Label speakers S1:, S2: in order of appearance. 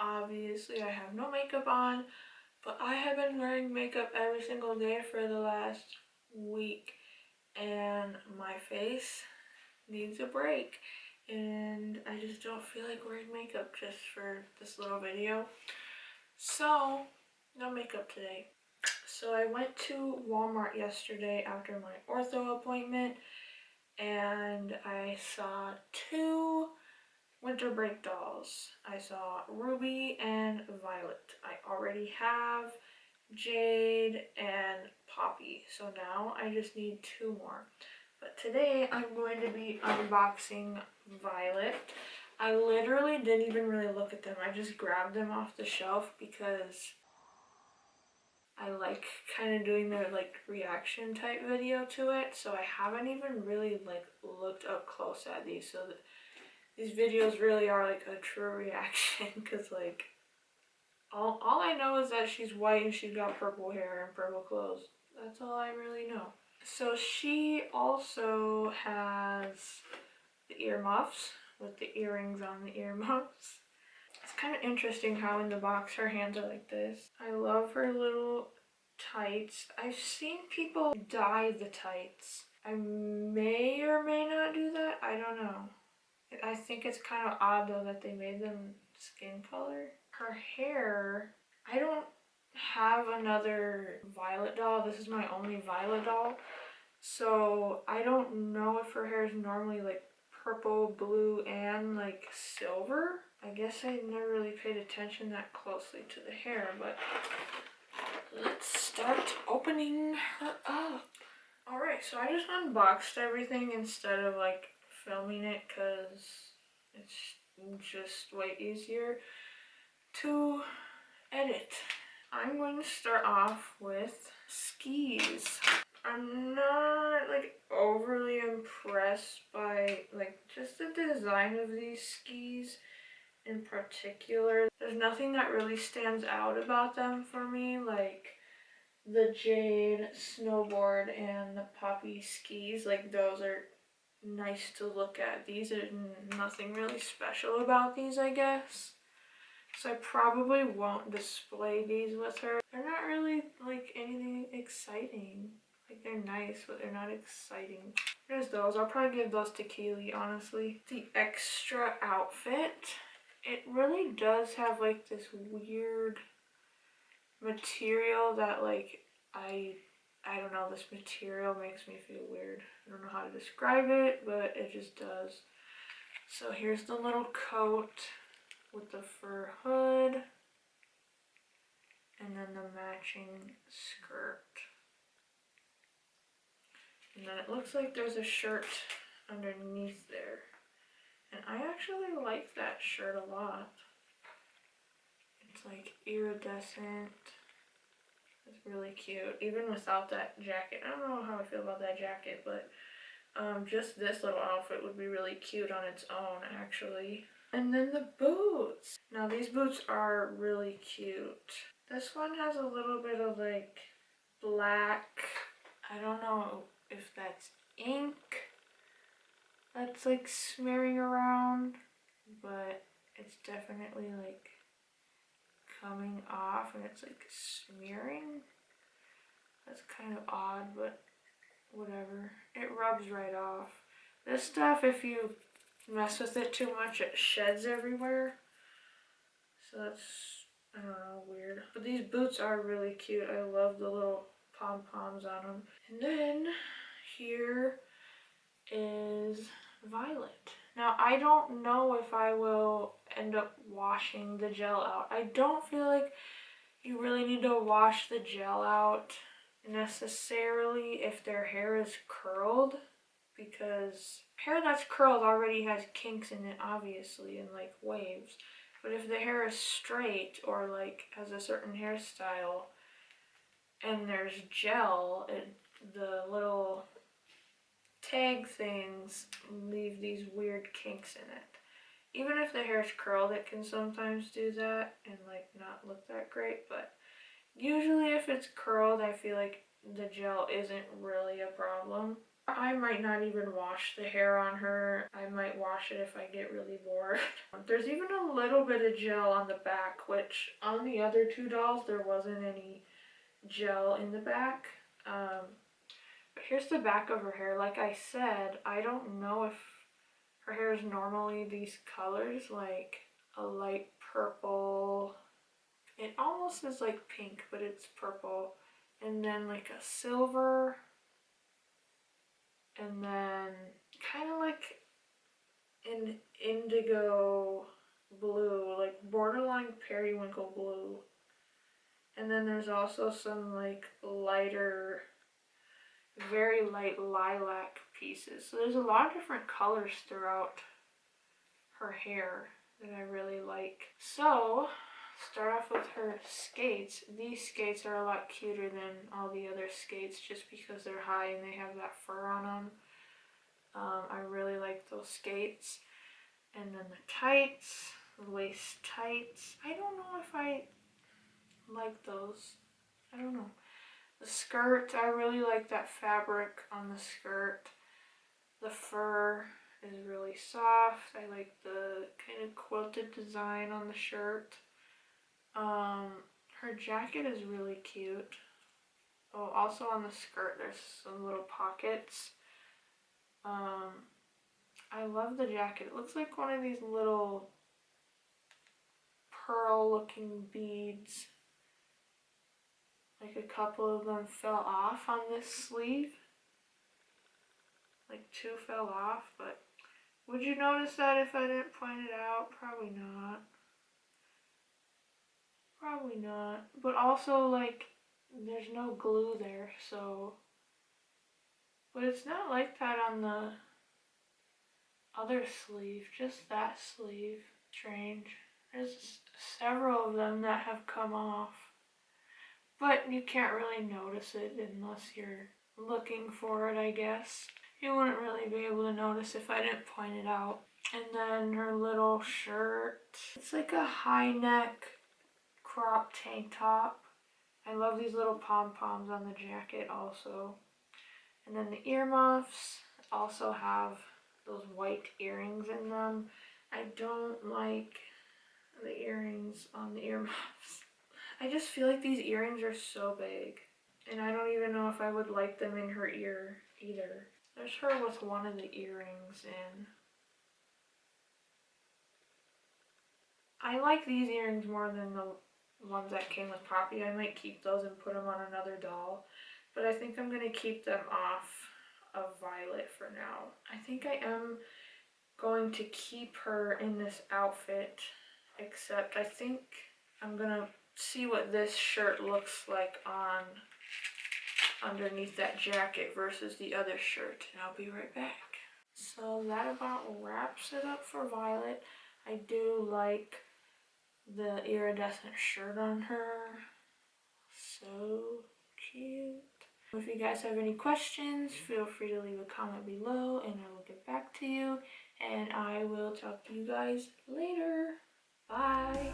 S1: obviously I have no makeup on, but I have been wearing makeup every single day for the last week, and my face needs a break, and I just don't feel like wearing makeup just for this little video. So, no makeup today. So I went to Walmart yesterday after my ortho appointment, and I saw two winter break dolls. I saw Ruby and Violet. I already have Jade and Poppy, so now I just need two more. But today I'm going to be unboxing Violet. I literally didn't even really look at them. I just grabbed them off the shelf because I like kind of doing their like reaction type video to it. So I haven't even really like looked up close at these. So these videos really are like a true reaction because like all I know is that she's white and she's got purple hair and purple clothes. That's all I really know. So she also has the earmuffs with the earrings on the earmuffs. It's kind of interesting how in the box her hands are like this. I love her little tights. I've seen people dye the tights. I may or may not do that. I don't know. I think it's kind of odd though that they made them skin color. Her hair, I don't have another Violet doll. This is my only Violet doll. So I don't know if her hair is normally like purple, blue, and like silver. I guess I never really paid attention that closely to the hair, but let's start opening her up. Alright, so I just unboxed everything instead of like filming it because it's just way easier to edit. I'm going to start off with skis. I'm not like overly impressed by like just the design of these skis in particular. There's nothing that really stands out about them for me, like the Jade snowboard and the Poppy skis. Like those are nice to look at. These are nothing really special about these, I guess. So I probably won't display these with her. They're not really like anything exciting. Like they're nice, but they're not exciting. There's those. I'll probably give those to Kaylee, honestly. The extra outfit, it really does have like this weird material that like I don't know, this material makes me feel weird. I don't know how to describe it, but it just does. So here's the little coat with the fur hood and then the matching skirt. And then it looks like there's a shirt underneath there. And I actually like that shirt a lot. It's like iridescent. It's really cute, even without that jacket. I don't know how I feel about that jacket, but just this little outfit would be really cute on its own, actually. And then the boots. Now these boots are really cute. This one has a little bit of like black, I don't know if that's ink that's like smearing around, but it's definitely like coming off and it's like smearing. That's kind of odd, but whatever. It rubs right off. This stuff, if you mess with it too much, it sheds everywhere. So that's, I don't know, weird. But these boots are really cute. I love the little pom-poms on them. And then here is Violet. Now I don't know if I will end up washing the gel out. I don't feel like you really need to wash the gel out necessarily if their hair is curled, because hair that's curled already has kinks in it, obviously, and like waves. But if the hair is straight or like has a certain hairstyle and there's gel, the little tag things leave these weird kinks in it. Even if the hair's curled, it can sometimes do that and like not look that great, but usually if it's curled, I feel like the gel isn't really a problem. I might not even wash the hair on her. I might wash it if I get really bored. There's even a little bit of gel on the back, which on the other two dolls there wasn't any gel in the back. But here's the back of her hair. Like I said, I don't know if her hair is normally these colors, like a light purple. It almost is like pink, but it's purple. And then like a silver. And then kind of like an indigo blue, like borderline periwinkle blue. And then there's also some like lighter, very light lilac pieces. So there's a lot of different colors throughout her hair that I really like. So start off with her skates. These skates are a lot cuter than all the other skates just because they're high and they have that fur on them. I really like those skates. And then the tights, the waist tights. I don't know if I like those. I don't know. The skirt, I really like that fabric on the skirt. The fur is really soft. I like the kind of quilted design on the shirt. Her jacket is really cute. Oh, also on the skirt there's some little pockets. I love the jacket. It looks like one of these little pearl looking beads. Like a couple of them fell off on this sleeve. Like two fell off, but would you notice that if I didn't point it out? Probably not. Probably not. But also, like, there's no glue there, so. But it's not like that on the other sleeve, just that sleeve. Strange. There's several of them that have come off. But you can't really notice it unless you're looking for it, I guess. You wouldn't really be able to notice if I didn't point it out. And then her little shirt. It's like a high neck crop tank top. I love these little pom-poms on the jacket also. And then the earmuffs also have those white earrings in them. I don't like the earrings on the earmuffs. I just feel like these earrings are so big. And I don't even know if I would like them in her ear either. There's her with one of the earrings in. I like these earrings more than the ones that came with Poppy. I might keep those and put them on another doll. But I think I'm going to keep them off of Violet for now. I think I am going to keep her in this outfit, except I think I'm going to see what this shirt looks like on underneath that jacket versus the other shirt, and I'll be right back. So that about wraps it up for Violet. I do like the iridescent shirt on her. So cute. If you guys have any questions, feel free to leave a comment below and I will get back to you. And I will talk to you guys later. Bye.